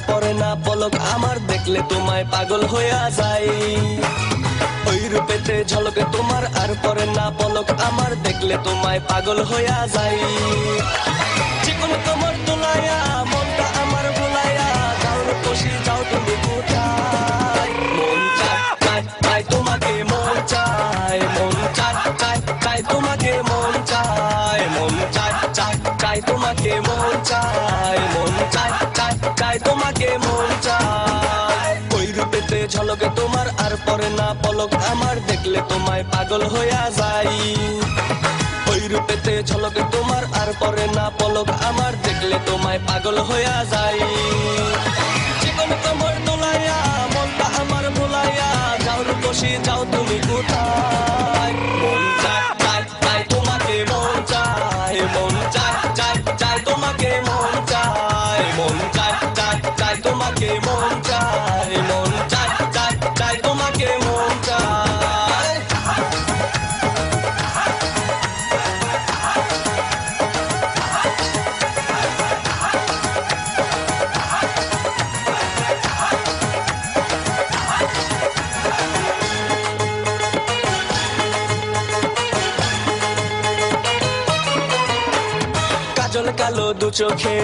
পরে না পলক আমার, দেখলে তোমায় পাগল হইয়া যাই। ওই রূপেতে ঝলকে তোমার আর পরে না পলক আমার, দেখলে তোমায় পাগল হইয়া যাই। চিকন তোমার তোলাইয়া মনটা আমার ভুলাইয়া, যাও রূপসী যাও তুমি কোথায়। মন চায় চায় চায় তোমাকে, মন চায় মন চায় চায় চায় তোমাকে, মন চায় মন চায় চায় চায় তোমাকে, মন চায় মন চায় চায় চায় তোমাকে, মন চায়। ওই রূপেতে ঝলকে তোমার আর পরে না পলক আমার, দেখলে তোমায় পাগল হইয়া যাই। ওই রূপেতে ঝলকে তোমার আর পরে না পলক আমার, দেখলে তোমায় পাগল হইয়া যাই। জীবন তোমার তোলাইয়া মনটা আমার ভুলাইয়া, যাও রূপসী যাও তুমি কোথায়। মন চায় চায় চায় তোমাকে, মন চায় মন চায় চায় চায় তোমাকে, মন চায় মন চায় চায় চায় তোমাকে, মন চায় মন চায় চায় চায় তোমাকে, মন চায়। কাজল কালো দু চোখে